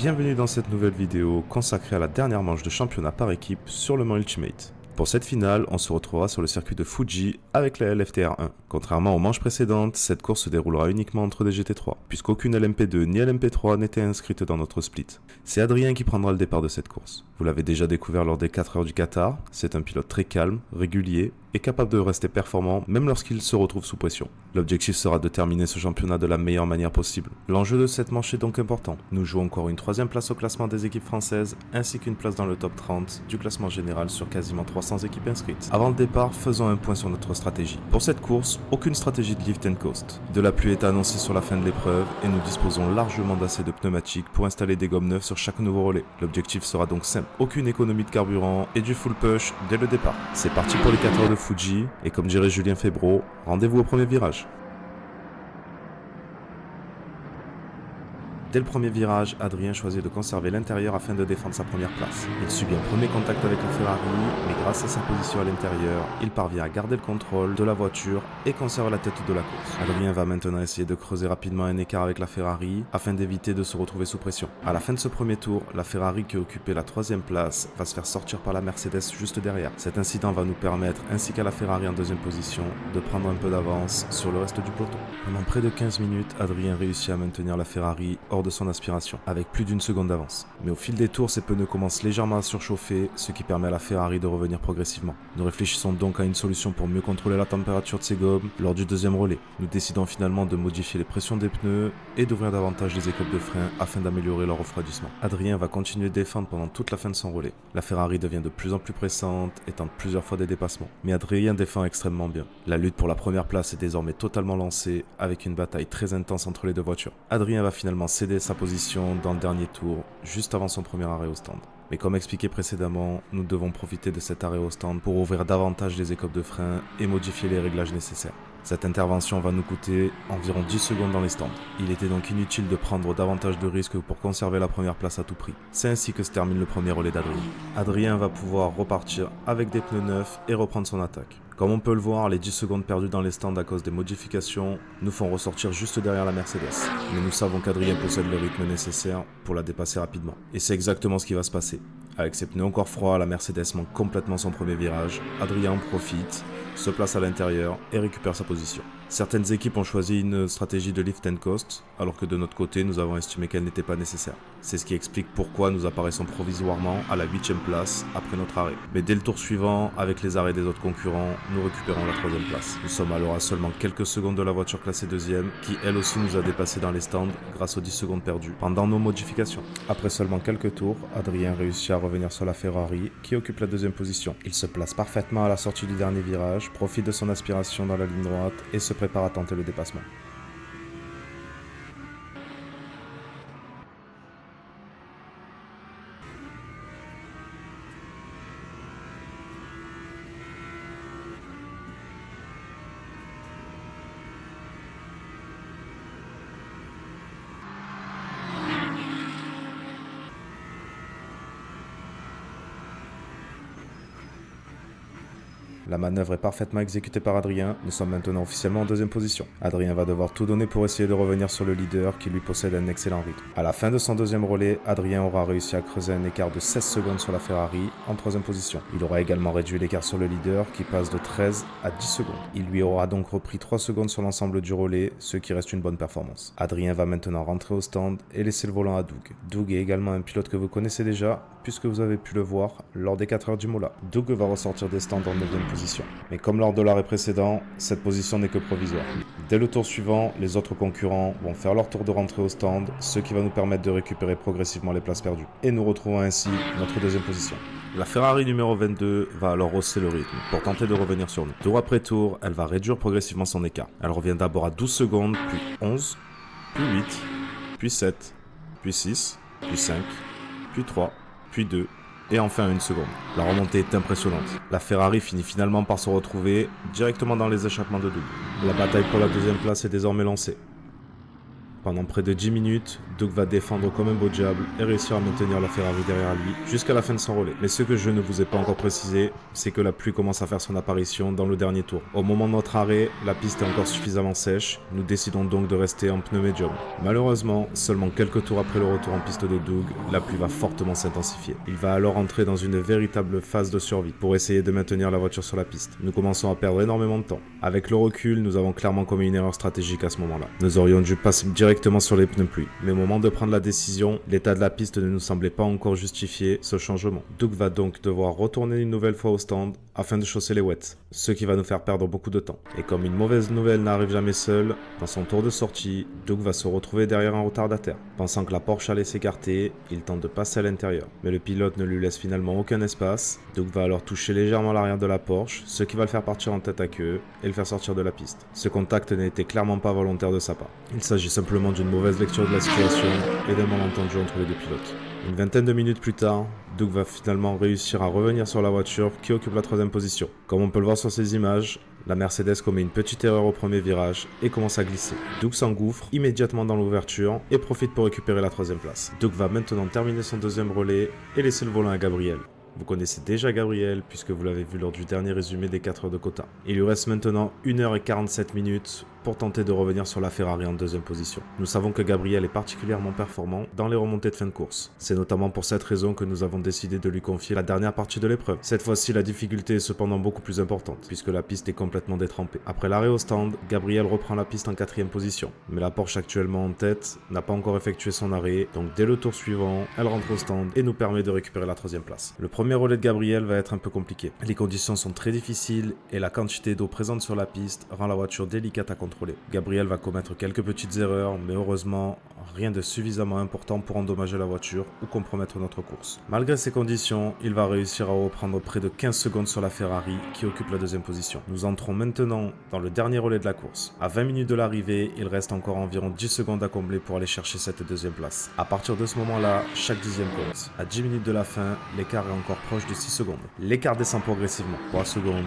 Bienvenue dans cette nouvelle vidéo consacrée à la dernière manche de championnat par équipe sur le Mans Ultimate. Pour cette finale, on se retrouvera sur le circuit de Fuji avec la LFTR1. Contrairement aux manches précédentes, cette course se déroulera uniquement entre des GT3, puisqu'aucune LMP2 ni LMP3 n'était inscrite dans notre split. C'est Adrien qui prendra le départ de cette course. Vous l'avez déjà découvert lors des 4 heures du Qatar, c'est un pilote très calme, régulier et capable de rester performant même lorsqu'il se retrouve sous pression. L'objectif sera de terminer ce championnat de la meilleure manière possible. L'enjeu de cette manche est donc important. Nous jouons encore une 3e place au classement des équipes françaises, ainsi qu'une place dans le top 30 du classement général sur quasiment 300 équipes inscrites. Avant le départ, faisons un point sur notre stratégie. Pour cette course, aucune stratégie de lift and coast. De la pluie est annoncée sur la fin de l'épreuve et nous disposons largement d'assez de pneumatiques pour installer des gommes neuves sur chaque nouveau relais. L'objectif sera donc simple, aucune économie de carburant et du full push dès le départ. C'est parti pour les 4 heures de Fuji et comme dirait Julien Febvreau, rendez-vous au premier virage. Dès le premier virage, Adrien choisit de conserver l'intérieur afin de défendre sa première place. Il subit un premier contact avec la Ferrari, mais grâce à sa position à l'intérieur, il parvient à garder le contrôle de la voiture et conserve la tête de la course. Adrien va maintenant essayer de creuser rapidement un écart avec la Ferrari afin d'éviter de se retrouver sous pression. À la fin de ce premier tour, la Ferrari qui occupait la 3e place va se faire sortir par la Mercedes juste derrière. Cet incident va nous permettre, ainsi qu'à la Ferrari en 2e position, de prendre un peu d'avance sur le reste du peloton. Pendant près de 15 minutes, Adrien réussit à maintenir la Ferrari hors de son aspiration, avec plus d'une seconde d'avance. Mais au fil des tours, ses pneus commencent légèrement à surchauffer, ce qui permet à la Ferrari de revenir progressivement. Nous réfléchissons donc à une solution pour mieux contrôler la température de ses gommes lors du 2e relais. Nous décidons finalement de modifier les pressions des pneus et d'ouvrir davantage les écopes de frein afin d'améliorer leur refroidissement. Adrien va continuer de défendre pendant toute la fin de son relais. La Ferrari devient de plus en plus pressante et tente plusieurs fois des dépassements. Mais Adrien défend extrêmement bien. La lutte pour la première place est désormais totalement lancée, avec une bataille très intense entre les deux voitures. Adrien va finalement céder sa position dans le dernier tour, juste avant son premier arrêt au stand. Mais comme expliqué précédemment, nous devons profiter de cet arrêt au stand pour ouvrir davantage les écopes de frein et modifier les réglages nécessaires. Cette intervention va nous coûter environ 10 secondes dans les stands. Il était donc inutile de prendre davantage de risques pour conserver la première place à tout prix. C'est ainsi que se termine le premier relais d'Adrien. Adrien va pouvoir repartir avec des pneus neufs et reprendre son attaque. Comme on peut le voir, les 10 secondes perdues dans les stands à cause des modifications nous font ressortir juste derrière la Mercedes. Mais nous savons qu'Adrien possède le rythme nécessaire pour la dépasser rapidement. Et c'est exactement ce qui va se passer. Avec ses pneus encore froids, la Mercedes manque complètement son premier virage. Adrien en profite, se place à l'intérieur et récupère sa position. Certaines équipes ont choisi une stratégie de lift and coast, alors que de notre côté, nous avons estimé qu'elle n'était pas nécessaire. C'est ce qui explique pourquoi nous apparaissons provisoirement à la 8e place après notre arrêt. Mais dès le tour suivant, avec les arrêts des autres concurrents, nous récupérons la 3e place. Nous sommes alors à seulement quelques secondes de la voiture classée 2e, qui elle aussi nous a dépassé dans les stands grâce aux 10 secondes perdues pendant nos modifications. Après seulement quelques tours, Adrien réussit à revenir sur la Ferrari, qui occupe la 2e position. Il se place parfaitement à la sortie du dernier virage, profite de son aspiration dans la ligne droite et se prépare à tenter le dépassement. La manœuvre est parfaitement exécutée par Adrien, nous sommes maintenant officiellement en 2e position. Adrien va devoir tout donner pour essayer de revenir sur le leader qui lui possède un excellent rythme. À la fin de son 2e relais, Adrien aura réussi à creuser un écart de 16 secondes sur la Ferrari en 3e position. Il aura également réduit l'écart sur le leader qui passe de 13 à 10 secondes. Il lui aura donc repris 3 secondes sur l'ensemble du relais, ce qui reste une bonne performance. Adrien va maintenant rentrer au stand et laisser le volant à Doug. Doug est également un pilote que vous connaissez déjà, puisque vous avez pu le voir lors des 4 heures du Mola. Doug va ressortir des stands en 9e position. Mais comme lors de l'arrêt précédent, cette position n'est que provisoire. Dès le tour suivant, les autres concurrents vont faire leur tour de rentrée au stand, ce qui va nous permettre de récupérer progressivement les places perdues. Et nous retrouvons ainsi notre 2e position. La Ferrari numéro 22 va alors hausser le rythme pour tenter de revenir sur nous. Tour après tour, elle va réduire progressivement son écart. Elle revient d'abord à 12 secondes, puis 11, puis 8, puis 7, puis 6, puis 5, puis 3, puis 2, et enfin 1 seconde. La remontée est impressionnante. La Ferrari finit finalement par se retrouver directement dans les échappements de Doug. La bataille pour la 2e place est désormais lancée. Pendant près de 10 minutes, Doug va défendre comme un beau diable et réussir à maintenir la Ferrari derrière lui jusqu'à la fin de son relais. Mais ce que je ne vous ai pas encore précisé, c'est que la pluie commence à faire son apparition dans le dernier tour. Au moment de notre arrêt, la piste est encore suffisamment sèche, nous décidons donc de rester en pneu médium. Malheureusement, seulement quelques tours après le retour en piste de Doug, la pluie va fortement s'intensifier. Il va alors entrer dans une véritable phase de survie pour essayer de maintenir la voiture sur la piste. Nous commençons à perdre énormément de temps. Avec le recul, nous avons clairement commis une erreur stratégique à ce moment-là. Nous aurions dû passer directement sur les pneus pluie. Mais au moment de prendre la décision, l'état de la piste ne nous semblait pas encore justifier ce changement. Doug va donc devoir retourner une nouvelle fois au stand afin de chausser les wets, ce qui va nous faire perdre beaucoup de temps. Et comme une mauvaise nouvelle n'arrive jamais seule, dans son tour de sortie, Doug va se retrouver derrière un retardataire. Pensant que la Porsche allait s'écarter, il tente de passer à l'intérieur. Mais le pilote ne lui laisse finalement aucun espace. Doug va alors toucher légèrement l'arrière de la Porsche, ce qui va le faire partir en tête à queue et le faire sortir de la piste. Ce contact n'était clairement pas volontaire de sa part. Il s'agit simplement d'une mauvaise lecture de la situation et d'un malentendu entre les deux pilotes. Une vingtaine de minutes plus tard, Doug va finalement réussir à revenir sur la voiture qui occupe la 3e position. Comme on peut le voir sur ces images, la Mercedes commet une petite erreur au premier virage et commence à glisser. Doug s'engouffre immédiatement dans l'ouverture et profite pour récupérer la 3e place. Doug va maintenant terminer son 2e relais et laisser le volant à Gabriel. Vous connaissez déjà Gabriel puisque vous l'avez vu lors du dernier résumé des 4 heures de quota. Il lui reste maintenant 1h47 minutes pour tenter de revenir sur la Ferrari en 2e position. Nous savons que Gabriel est particulièrement performant dans les remontées de fin de course. C'est notamment pour cette raison que nous avons décidé de lui confier la dernière partie de l'épreuve. Cette fois-ci, la difficulté est cependant beaucoup plus importante puisque la piste est complètement détrempée. Après l'arrêt au stand, Gabriel reprend la piste en 4e position. Mais la Porsche actuellement en tête n'a pas encore effectué son arrêt, donc dès le tour suivant, elle rentre au stand et nous permet de récupérer la 3e place. Le premier relais de Gabriel va être un peu compliqué. Les conditions sont très difficiles et la quantité d'eau présente sur la piste rend la voiture délicate à contrôler. Gabriel va commettre quelques petites erreurs, mais heureusement, rien de suffisamment important pour endommager la voiture ou compromettre notre course. Malgré ces conditions, il va réussir à reprendre près de 15 secondes sur la Ferrari qui occupe la 2e position. Nous entrons maintenant dans le dernier relais de la course. À 20 minutes de l'arrivée, il reste encore environ 10 secondes à combler pour aller chercher cette 2e place. À partir de ce moment-là, chaque dixième compte. À 10 minutes de la fin, l'écart est encore proche de 6 secondes. L'écart descend progressivement. 3 secondes,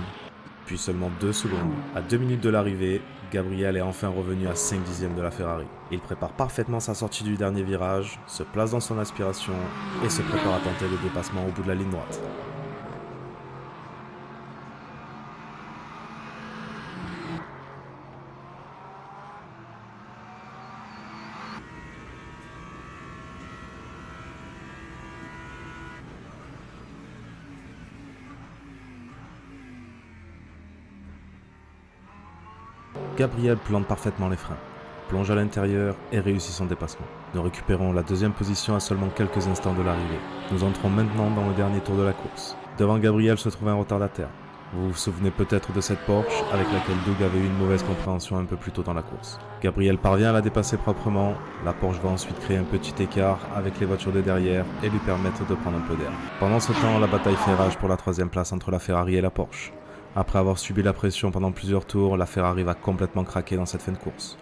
puis seulement 2 secondes. À 2 minutes de l'arrivée, Gabriel est enfin revenu à 5 dixièmes de la Ferrari. Il prépare parfaitement sa sortie du dernier virage, se place dans son aspiration et se prépare à tenter le dépassement au bout de la ligne droite. Gabriel plante parfaitement les freins, plonge à l'intérieur et réussit son dépassement. Nous récupérons la 2e position à seulement quelques instants de l'arrivée. Nous entrons maintenant dans le dernier tour de la course. Devant Gabriel se trouve un retardataire. Vous vous souvenez peut-être de cette Porsche avec laquelle Doug avait eu une mauvaise compréhension un peu plus tôt dans la course. Gabriel parvient à la dépasser proprement, la Porsche va ensuite créer un petit écart avec les voitures de derrière et lui permettre de prendre un peu d'air. Pendant ce temps, la bataille fait rage pour la 3e place entre la Ferrari et la Porsche. Après avoir subi la pression pendant plusieurs tours, la Ferrari va complètement craquer dans cette fin de course.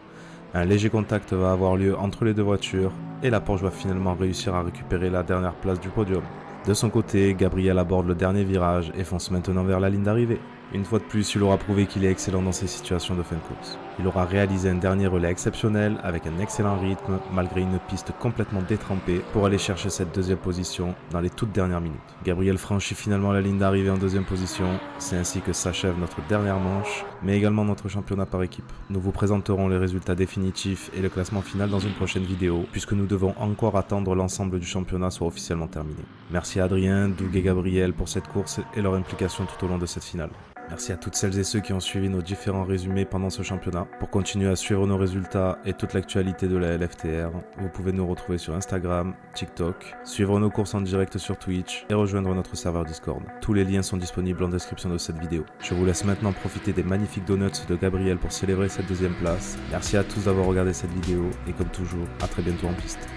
Un léger contact va avoir lieu entre les deux voitures et la Porsche va finalement réussir à récupérer la dernière place du podium. De son côté, Gabriel aborde le dernier virage et fonce maintenant vers la ligne d'arrivée. Une fois de plus, il aura prouvé qu'il est excellent dans ces situations de fin de course. Il aura réalisé un dernier relais exceptionnel avec un excellent rythme malgré une piste complètement détrempée pour aller chercher cette 2e position dans les toutes dernières minutes. Gabriel franchit finalement la ligne d'arrivée en 2e position. C'est ainsi que s'achève notre dernière manche, mais également notre championnat par équipe. Nous vous présenterons les résultats définitifs et le classement final dans une prochaine vidéo, puisque nous devons encore attendre l'ensemble du championnat soit officiellement terminé. Merci à Adrien, Doug et Gabriel pour cette course et leur implication tout au long de cette finale. Merci à toutes celles et ceux qui ont suivi nos différents résumés pendant ce championnat. Pour continuer à suivre nos résultats et toute l'actualité de la LFTR, vous pouvez nous retrouver sur Instagram, TikTok, suivre nos courses en direct sur Twitch et rejoindre notre serveur Discord. Tous les liens sont disponibles en description de cette vidéo. Je vous laisse maintenant profiter des magnifiques donuts de Gabriel pour célébrer cette 2e place. Merci à tous d'avoir regardé cette vidéo et comme toujours, à très bientôt en piste.